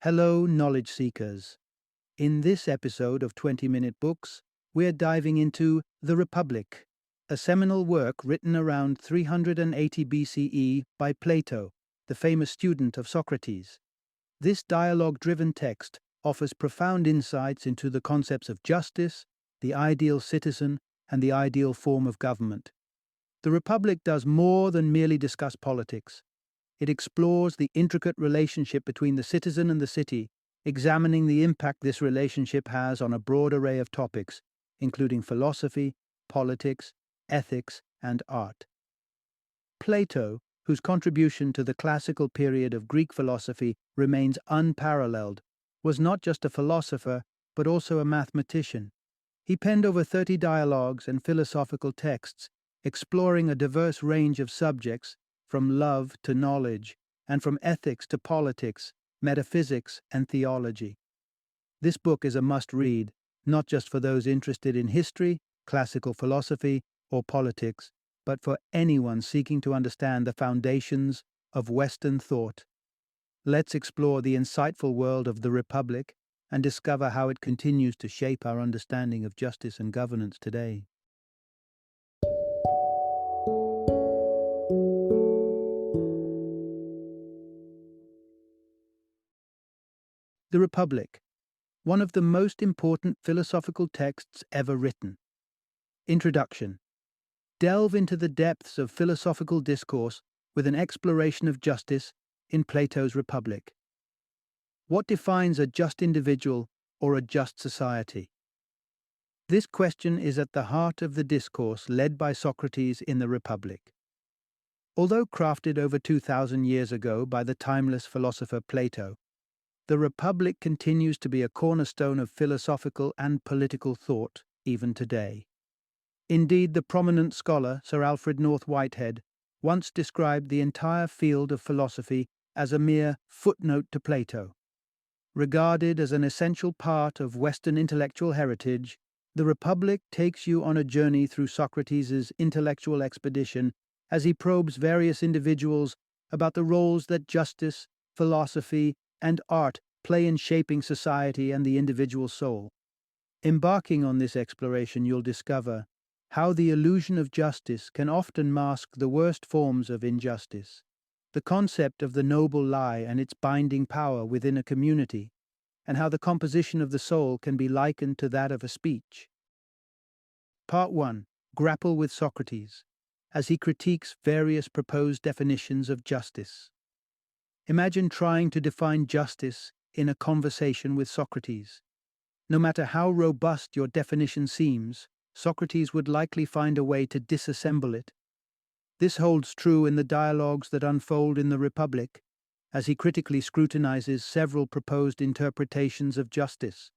Hello, knowledge seekers. In this episode of 20-Minute Books, we're diving into The Republic, a seminal work written around 380 BCE by Plato, the famous student of Socrates. This dialogue-driven text offers profound insights into the concepts of justice, the ideal citizen, and the ideal form of government. The Republic does more than merely discuss politics. It explores the intricate relationship between the citizen and the city, examining the impact this relationship has on a broad array of topics, including philosophy, politics, ethics, and art. Plato, whose contribution to the classical period of Greek philosophy remains unparalleled, was not just a philosopher, but also a mathematician. He penned over 30 dialogues and philosophical texts, exploring a diverse range of subjects, from love to knowledge, and from ethics to politics, metaphysics, and theology. This book is a must-read, not just for those interested in history, classical philosophy, or politics, but for anyone seeking to understand the foundations of Western thought. Let's explore the insightful world of the Republic and discover how it continues to shape our understanding of justice and governance today. The Republic, one of the most important philosophical texts ever written. Introduction. Delve into the depths of philosophical discourse with an exploration of justice in Plato's Republic. What defines a just individual or a just society? This question is at the heart of the discourse led by Socrates in the Republic. Although crafted over 2,000 years ago by the timeless philosopher Plato, the Republic continues to be a cornerstone of philosophical and political thought even today. Indeed, the prominent scholar Sir Alfred North Whitehead once described the entire field of philosophy as a mere footnote to Plato. Regarded as an essential part of Western intellectual heritage, the Republic takes you on a journey through Socrates' intellectual expedition as he probes various individuals about the roles that justice, philosophy, and art play in shaping society and the individual soul. Embarking on this exploration, you'll discover how the illusion of justice can often mask the worst forms of injustice, the concept of the noble lie and its binding power within a community, and how the composition of the soul can be likened to that of a speech. Part 1. Grapple with Socrates, as he critiques various proposed definitions of justice. Imagine trying to define justice in a conversation with Socrates. No matter how robust your definition seems, Socrates would likely find a way to disassemble it. This holds true in the dialogues that unfold in the Republic, as he critically scrutinizes several proposed interpretations of justice.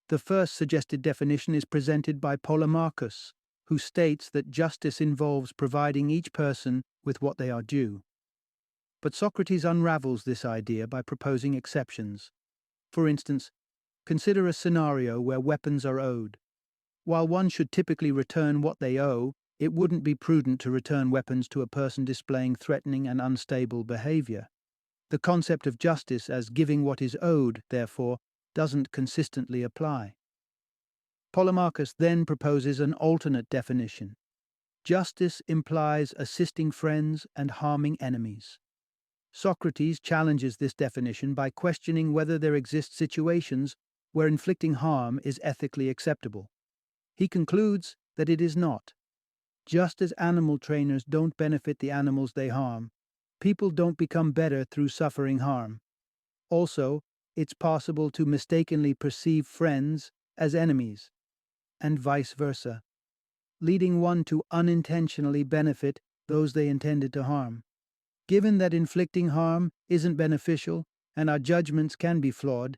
The first suggested definition is presented by Polemarchus, who states that justice involves providing each person with what they are due. But Socrates unravels this idea by proposing exceptions. For instance, consider a scenario where weapons are owed. While one should typically return what they owe, it wouldn't be prudent to return weapons to a person displaying threatening and unstable behavior. The concept of justice as giving what is owed, therefore, doesn't consistently apply. Polemarchus then proposes an alternate definition. Justice implies assisting friends and harming enemies. Socrates challenges this definition by questioning whether there exist situations where inflicting harm is ethically acceptable. He concludes that it is not. Just as animal trainers don't benefit the animals they harm, people don't become better through suffering harm. Also, it's possible to mistakenly perceive friends as enemies, and vice versa, leading one to unintentionally benefit those they intended to harm. Given that inflicting harm isn't beneficial and our judgments can be flawed,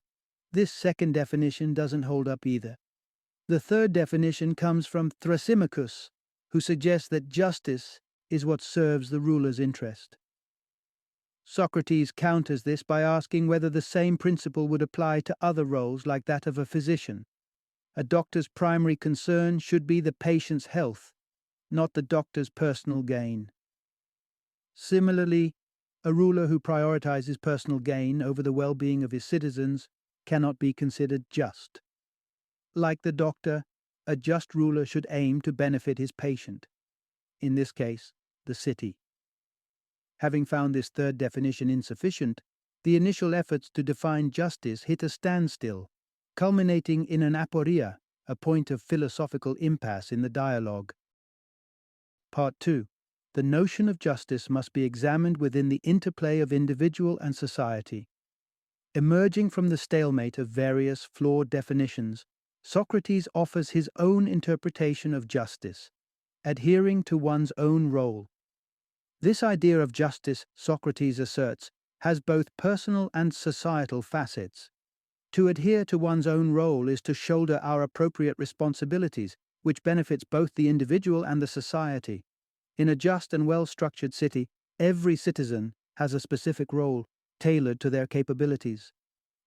this second definition doesn't hold up either. The third definition comes from Thrasymachus, who suggests that justice is what serves the ruler's interest. Socrates counters this by asking whether the same principle would apply to other roles like that of a physician. A doctor's primary concern should be the patient's health, not the doctor's personal gain. Similarly, A ruler who prioritizes personal gain over the well-being of his citizens cannot be considered just. Like the doctor, a just ruler should aim to benefit his patient, in this case, the city. Having found this third definition insufficient, the initial efforts to define justice hit a standstill, culminating in an aporia, a point of philosophical impasse in the dialogue. Part 2. The notion of justice must be examined within the interplay of individual and society. Emerging from the stalemate of various flawed definitions, Socrates offers his own interpretation of justice, adhering to one's own role. This idea of justice, Socrates asserts, has both personal and societal facets. To adhere to one's own role is to shoulder our appropriate responsibilities, which benefits both the individual and the society. In a just and well-structured city, every citizen has a specific role, tailored to their capabilities.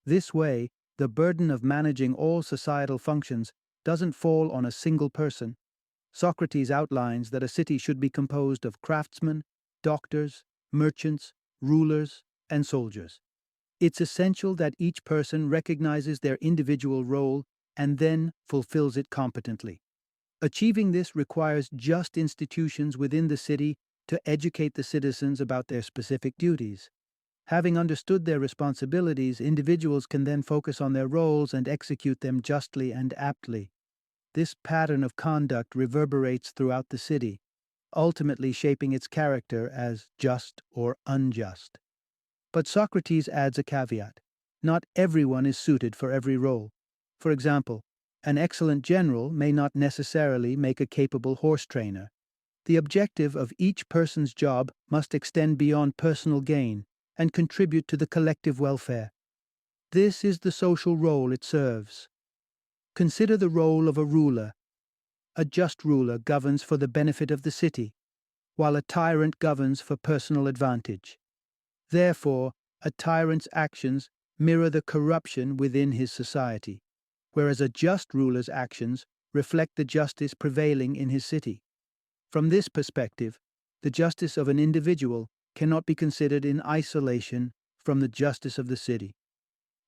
This way, the burden of managing all societal functions doesn't fall on a single person. Socrates outlines that a city should be composed of craftsmen, doctors, merchants, rulers, and soldiers. It's essential that each person recognizes their individual role and then fulfills it competently. Achieving this requires just institutions within the city to educate the citizens about their specific duties. Having understood their responsibilities, individuals can then focus on their roles and execute them justly and aptly. This pattern of conduct reverberates throughout the city, ultimately shaping its character as just or unjust. But Socrates adds a caveat. Not everyone is suited for every role. For example, an excellent general may not necessarily make a capable horse trainer. The objective of each person's job must extend beyond personal gain and contribute to the collective welfare. This is the social role it serves. Consider the role of a ruler. A just ruler governs for the benefit of the city, while a tyrant governs for personal advantage. Therefore, a tyrant's actions mirror the corruption within his society, whereas a just ruler's actions reflect the justice prevailing in his city. From this perspective, the justice of an individual cannot be considered in isolation from the justice of the city.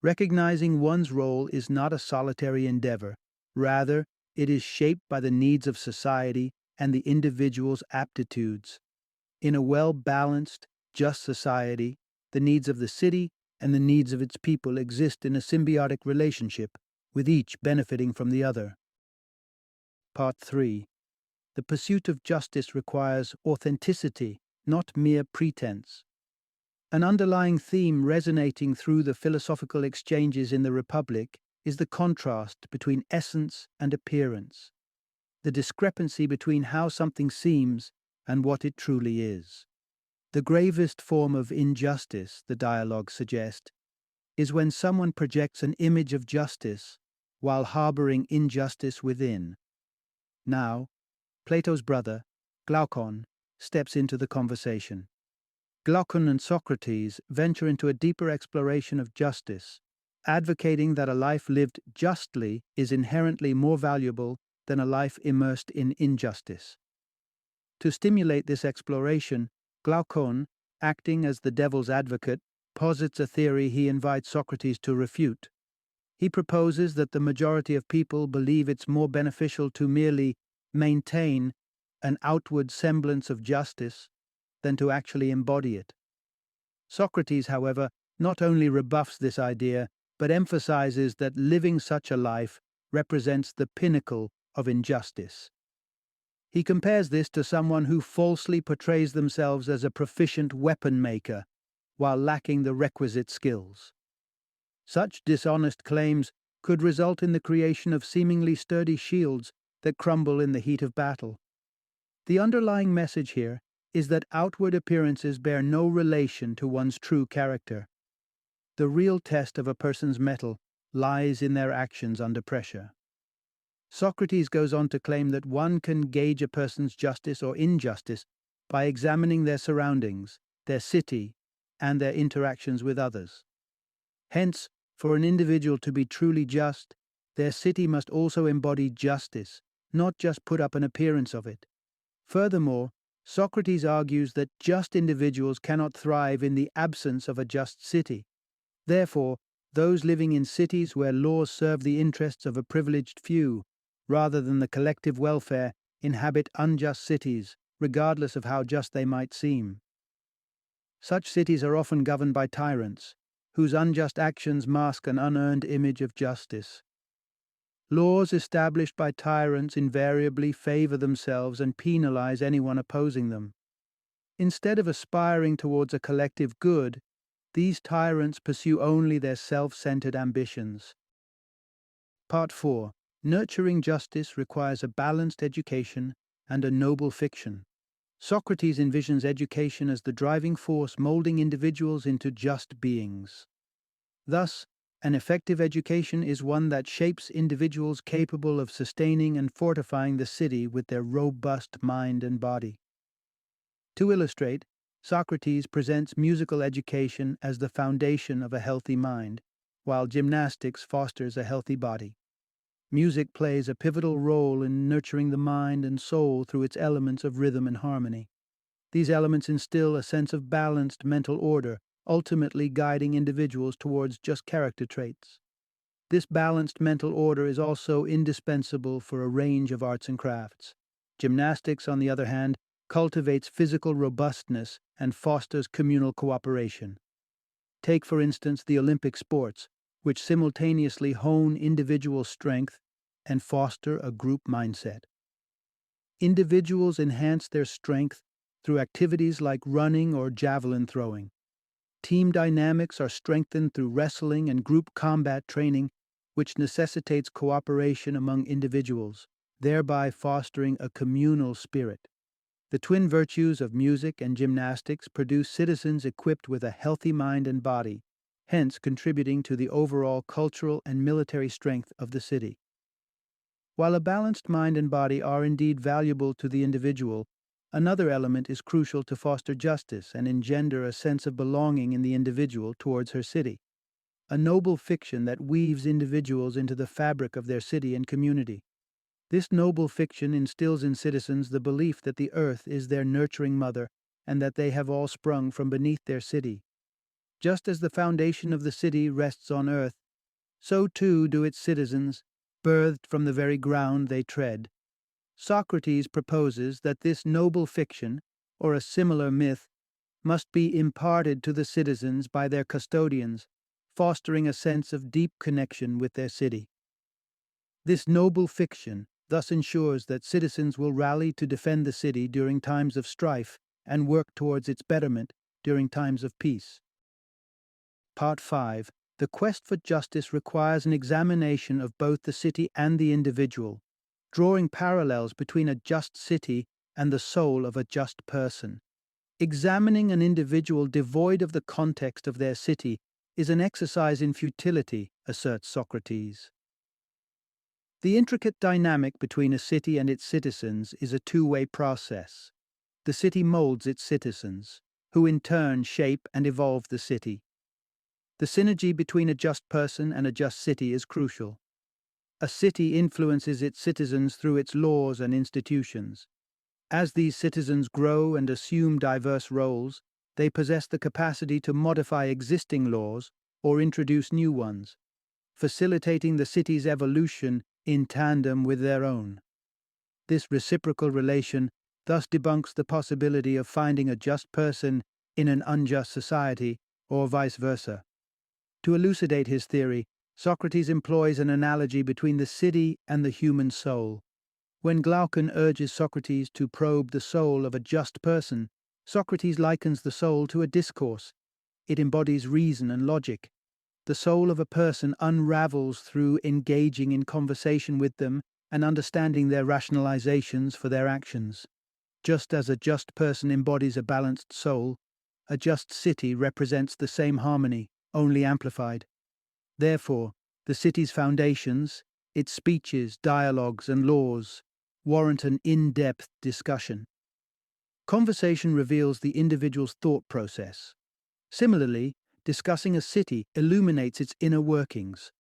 Recognizing one's role is not a solitary endeavor. Rather, it is shaped by the needs of society and the individual's aptitudes. In a well-balanced, just society, the needs of the city and the needs of its people exist in a symbiotic relationship, with each benefiting from the other. Part 3. The pursuit of justice requires authenticity, not mere pretense. An underlying theme resonating through the philosophical exchanges in the Republic is the contrast between essence and appearance, the discrepancy between how something seems and what it truly is. The gravest form of injustice, the dialogue suggests, is when someone projects an image of justice while harboring injustice within. Now, Plato's brother, Glaucon, steps into the conversation. Glaucon and Socrates venture into a deeper exploration of justice, advocating that a life lived justly is inherently more valuable than a life immersed in injustice. To stimulate this exploration, Glaucon, acting as the devil's advocate, posits a theory he invites Socrates to refute. He proposes that the majority of people believe it's more beneficial to merely maintain an outward semblance of justice than to actually embody it. Socrates, however, not only rebuffs this idea, but emphasizes that living such a life represents the pinnacle of injustice. He compares this to someone who falsely portrays themselves as a proficient weapon maker while lacking the requisite skills. Such dishonest claims could result in the creation of seemingly sturdy shields that crumble in the heat of battle. The underlying message here is that outward appearances bear no relation to one's true character. The real test of a person's mettle lies in their actions under pressure. Socrates goes on to claim that one can gauge a person's justice or injustice by examining their surroundings, their city, and their interactions with others. Hence, for an individual to be truly just, their city must also embody justice, not just put up an appearance of it. Furthermore, Socrates argues that just individuals cannot thrive in the absence of a just city. Therefore, those living in cities where laws serve the interests of a privileged few, rather than the collective welfare, inhabit unjust cities, regardless of how just they might seem. Such cities are often governed by tyrants, whose unjust actions mask an unearned image of justice. Laws established by tyrants invariably favor themselves and penalize anyone opposing them. Instead of aspiring towards a collective good, these tyrants pursue only their self-centered ambitions. Part 4. Nurturing justice requires a balanced education and a noble fiction. Socrates envisions education as the driving force molding individuals into just beings. Thus, an effective education is one that shapes individuals capable of sustaining and fortifying the city with their robust mind and body. To illustrate, Socrates presents musical education as the foundation of a healthy mind, while gymnastics fosters a healthy body. Music plays a pivotal role in nurturing the mind and soul through its elements of rhythm and harmony. These elements instill a sense of balanced mental order, ultimately guiding individuals towards just character traits. This balanced mental order is also indispensable for a range of arts and crafts. Gymnastics, on the other hand, cultivates physical robustness and fosters communal cooperation. Take, for instance, the Olympic sports, which simultaneously hone individual strength and foster a group mindset. Individuals enhance their strength through activities like running or javelin throwing. Team dynamics are strengthened through wrestling and group combat training, which necessitates cooperation among individuals, thereby fostering a communal spirit. The twin virtues of music and gymnastics produce citizens equipped with a healthy mind and body, hence contributing to the overall cultural and military strength of the city. While a balanced mind and body are indeed valuable to the individual, another element is crucial to foster justice and engender a sense of belonging in the individual towards her city. A noble fiction that weaves individuals into the fabric of their city and community. This noble fiction instills in citizens the belief that the earth is their nurturing mother and that they have all sprung from beneath their city. Just as the foundation of the city rests on earth, so too do its citizens, birthed from the very ground they tread. Socrates proposes that this noble fiction, or a similar myth, must be imparted to the citizens by their custodians, fostering a sense of deep connection with their city. This noble fiction thus ensures that citizens will rally to defend the city during times of strife and work towards its betterment during times of peace. Part 5. The quest for justice requires an examination of both the city and the individual, drawing parallels between a just city and the soul of a just person. Examining an individual devoid of the context of their city is an exercise in futility, asserts Socrates. The intricate dynamic between a city and its citizens is a two-way process. The city molds its citizens, who in turn shape and evolve the city. The synergy between a just person and a just city is crucial. A city influences its citizens through its laws and institutions. As these citizens grow and assume diverse roles, they possess the capacity to modify existing laws or introduce new ones, facilitating the city's evolution in tandem with their own. This reciprocal relation thus debunks the possibility of finding a just person in an unjust society, or vice versa. To elucidate his theory, Socrates employs an analogy between the city and the human soul. When Glaucon urges Socrates to probe the soul of a just person, Socrates likens the soul to a discourse. It embodies reason and logic. The soul of a person unravels through engaging in conversation with them and understanding their rationalizations for their actions. Just as a just person embodies a balanced soul, a just city represents the same harmony, only amplified. Therefore, the city's foundations, its speeches, dialogues, and laws, warrant an in-depth discussion. Conversation reveals the individual's thought process. Similarly, discussing a city illuminates its inner workings.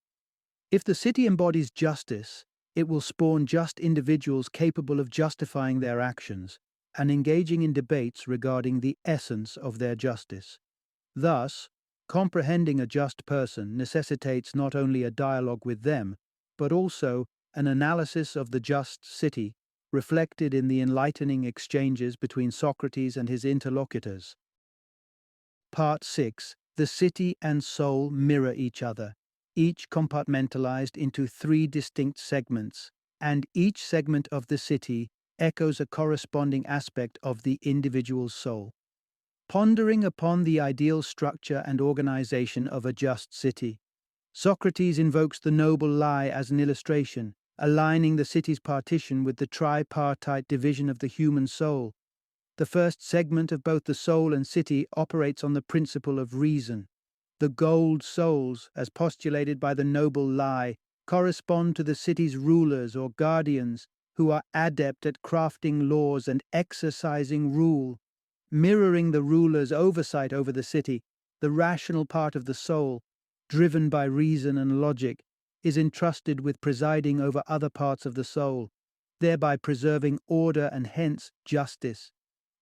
If the city embodies justice, it will spawn just individuals capable of justifying their actions, and engaging in debates regarding the essence of their justice. Thus, comprehending a just person necessitates not only a dialogue with them, but also an analysis of the just city, reflected in the enlightening exchanges between Socrates and his interlocutors. Part 6. The city and soul mirror each other, each compartmentalized into three distinct segments, and each segment of the city echoes a corresponding aspect of the individual's soul. Pondering upon the ideal structure and organization of a just city, Socrates invokes the noble lie as an illustration, aligning the city's partition with the tripartite division of the human soul. The first segment of both the soul and city operates on the principle of reason. The gold souls, as postulated by the noble lie, correspond to the city's rulers or guardians, who are adept at crafting laws and exercising rule. Mirroring the ruler's oversight over the city, the rational part of the soul, driven by reason and logic, is entrusted with presiding over other parts of the soul, thereby preserving order and hence justice.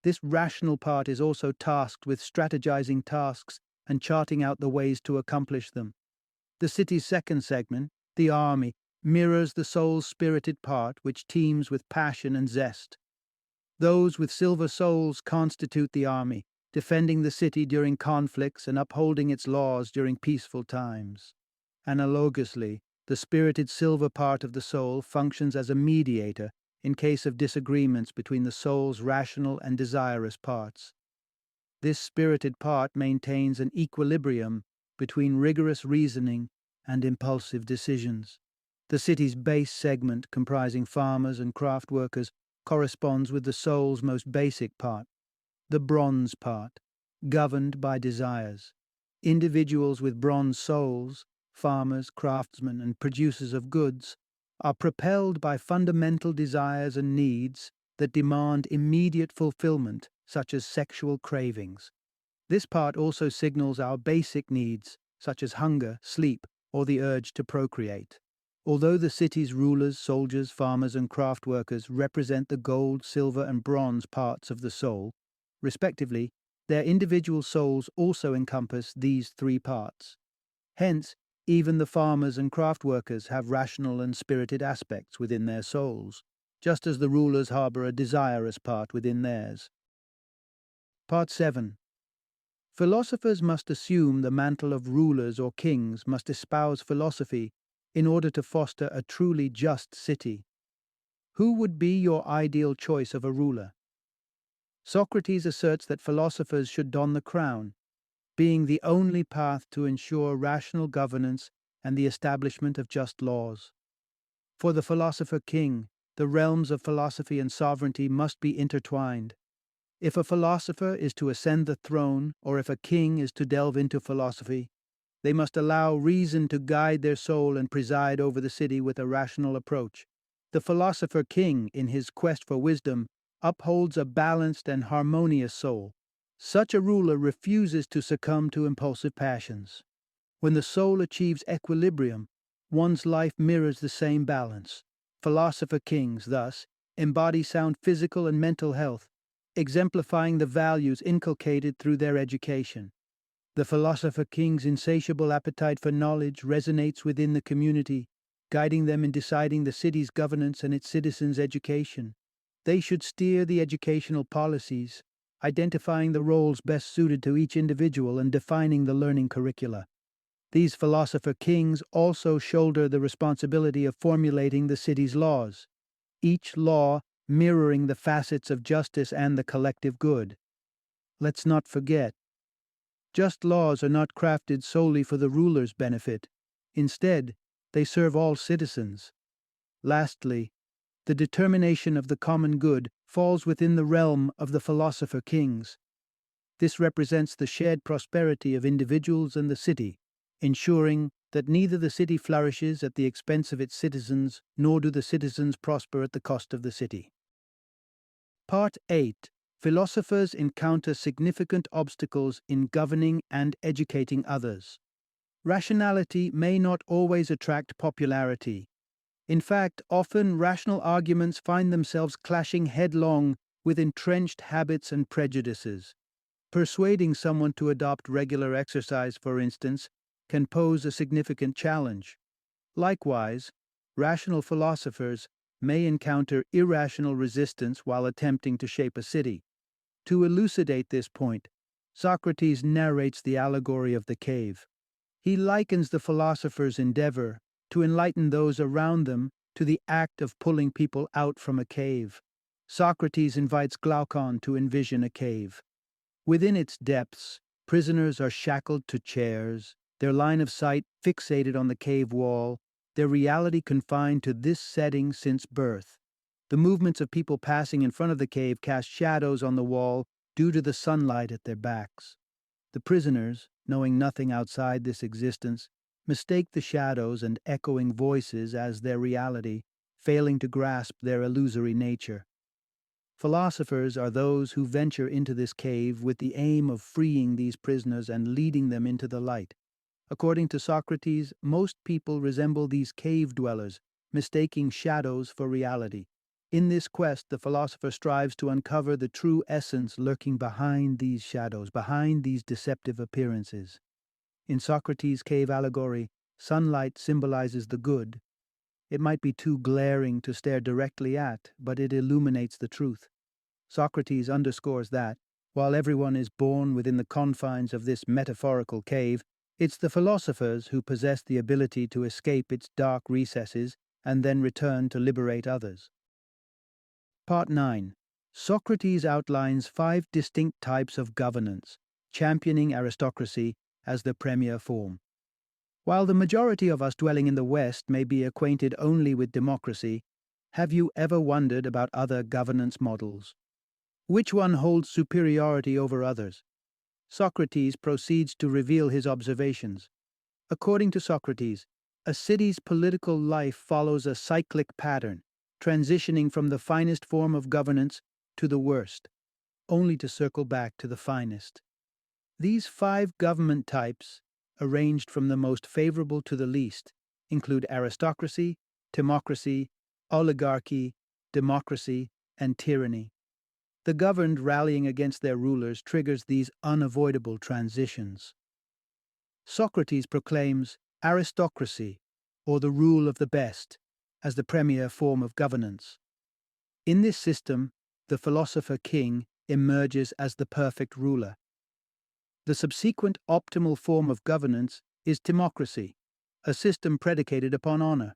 This rational part is also tasked with strategizing tasks and charting out the ways to accomplish them. The city's second segment, the army, mirrors the soul's spirited part, which teems with passion and zest. Those with silver souls constitute the army, defending the city during conflicts and upholding its laws during peaceful times. Analogously, the spirited silver part of the soul functions as a mediator in case of disagreements between the soul's rational and desirous parts. This spirited part maintains an equilibrium between rigorous reasoning and impulsive decisions. The city's base segment, comprising farmers and craft workers, corresponds with the soul's most basic part, the bronze part, governed by desires. Individuals with bronze souls, farmers, craftsmen, and producers of goods, are propelled by fundamental desires and needs that demand immediate fulfillment, such as sexual cravings. This part also signals our basic needs, such as hunger, sleep, or the urge to procreate. Although the city's rulers, soldiers, farmers, and craft workers represent the gold, silver, and bronze parts of the soul, respectively, their individual souls also encompass these three parts. Hence, even the farmers and craft workers have rational and spirited aspects within their souls, just as the rulers harbor a desirous part within theirs. Part 7. Philosophers must assume the mantle of rulers or kings, must espouse philosophy in order to foster a truly just city. Who would be your ideal choice of a ruler? Socrates asserts that philosophers should don the crown, being the only path to ensure rational governance and the establishment of just laws. For the philosopher king, the realms of philosophy and sovereignty must be intertwined. If a philosopher is to ascend the throne, or if a king is to delve into philosophy, they must allow reason to guide their soul and preside over the city with a rational approach. The philosopher king, in his quest for wisdom, upholds a balanced and harmonious soul. Such a ruler refuses to succumb to impulsive passions. When the soul achieves equilibrium, one's life mirrors the same balance. Philosopher kings, thus, embody sound physical and mental health, exemplifying the values inculcated through their education. The philosopher king's insatiable appetite for knowledge resonates within the community, guiding them in deciding the city's governance and its citizens' education. They should steer the educational policies, identifying the roles best suited to each individual and defining the learning curricula. These philosopher kings also shoulder the responsibility of formulating the city's laws, each law mirroring the facets of justice and the collective good. Let's not forget, just laws are not crafted solely for the ruler's benefit. Instead, they serve all citizens. Lastly, the determination of the common good falls within the realm of the philosopher kings. This represents the shared prosperity of individuals and the city, ensuring that neither the city flourishes at the expense of its citizens, nor do the citizens prosper at the cost of the city. Part 8. Philosophers encounter significant obstacles in governing and educating others. Rationality may not always attract popularity. In fact, often rational arguments find themselves clashing headlong with entrenched habits and prejudices. Persuading someone to adopt regular exercise, for instance, can pose a significant challenge. Likewise, rational philosophers may encounter irrational resistance while attempting to shape a city. To elucidate this point, Socrates narrates the allegory of the cave. He likens the philosopher's endeavor to enlighten those around them to the act of pulling people out from a cave. Socrates invites Glaucon to envision a cave. Within its depths, prisoners are shackled to chairs, their line of sight fixated on the cave wall, their reality confined to this setting since birth. The movements of people passing in front of the cave cast shadows on the wall due to the sunlight at their backs. The prisoners, knowing nothing outside this existence, mistake the shadows and echoing voices as their reality, failing to grasp their illusory nature. Philosophers are those who venture into this cave with the aim of freeing these prisoners and leading them into the light. According to Socrates, most people resemble these cave dwellers, mistaking shadows for reality. In this quest, the philosopher strives to uncover the true essence lurking behind these shadows, behind these deceptive appearances. In Socrates' cave allegory, sunlight symbolizes the good. It might be too glaring to stare directly at, but it illuminates the truth. Socrates underscores that, while everyone is born within the confines of this metaphorical cave, it's the philosophers who possess the ability to escape its dark recesses and then return to liberate others. Part 9. Socrates outlines 5 distinct types of governance, championing aristocracy as the premier form. While the majority of us dwelling in the West may be acquainted only with democracy, have you ever wondered about other governance models? Which one holds superiority over others? Socrates proceeds to reveal his observations. According to Socrates, a city's political life follows a cyclic pattern, transitioning from the finest form of governance to the worst, only to circle back to the finest. These 5 government types, arranged from the most favorable to the least, include aristocracy, timocracy, oligarchy, democracy, and tyranny. The governed rallying against their rulers triggers these unavoidable transitions. Socrates proclaims aristocracy, or the rule of the best, as the premier form of governance. In this system, the philosopher king emerges as the perfect ruler. The subsequent optimal form of governance is timocracy, a system predicated upon honor.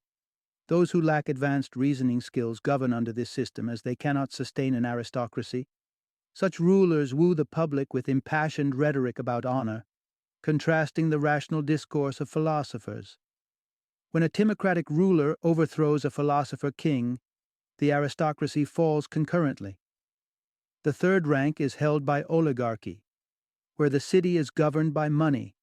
Those who lack advanced reasoning skills govern under this system as they cannot sustain an aristocracy. Such rulers woo the public with impassioned rhetoric about honor, contrasting the rational discourse of philosophers. When a timocratic ruler overthrows a philosopher king, the aristocracy falls concurrently. The third rank is held by oligarchy, where the city is governed by money.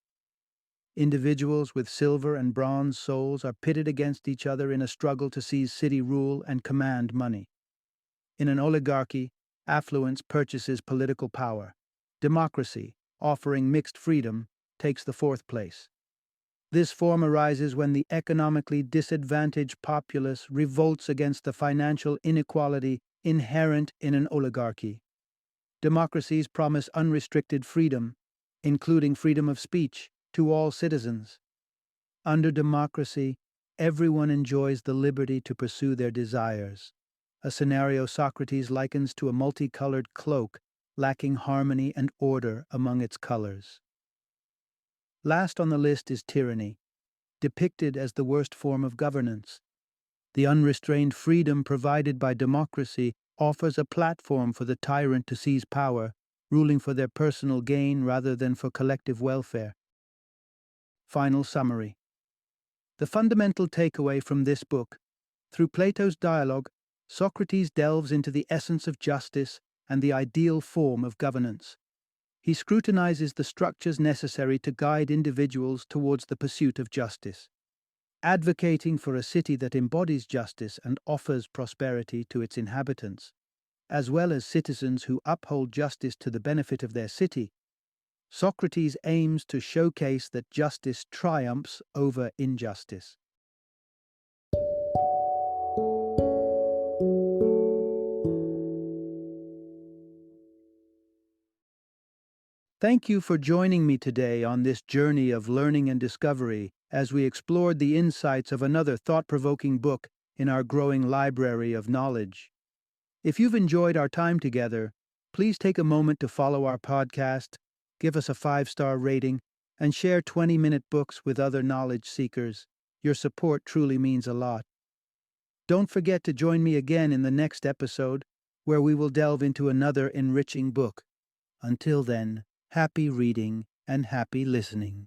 Individuals with silver and bronze souls are pitted against each other in a struggle to seize city rule and command money. In an oligarchy, affluence purchases political power. Democracy, offering mixed freedom, takes the 4th place. This form arises when the economically disadvantaged populace revolts against the financial inequality inherent in an oligarchy. Democracies promise unrestricted freedom, including freedom of speech, to all citizens. Under democracy, everyone enjoys the liberty to pursue their desires, a scenario Socrates likens to a multicolored cloak lacking harmony and order among its colors. Last on the list is tyranny, depicted as the worst form of governance. The unrestrained freedom provided by democracy offers a platform for the tyrant to seize power, ruling for their personal gain rather than for collective welfare. Final summary. The fundamental takeaway from this book: through Plato's dialogue, Socrates delves into the essence of justice and the ideal form of governance. He scrutinizes the structures necessary to guide individuals towards the pursuit of justice. Advocating for a city that embodies justice and offers prosperity to its inhabitants, as well as citizens who uphold justice to the benefit of their city, Socrates aims to showcase that justice triumphs over injustice. Thank you for joining me today on this journey of learning and discovery as we explored the insights of another thought-provoking book in our growing library of knowledge. If you've enjoyed our time together, please take a moment to follow our podcast, give us a 5-star rating, and share 20-minute books with other knowledge seekers. Your support truly means a lot. Don't forget to join me again in the next episode, where we will delve into another enriching book. Until then, happy reading and happy listening.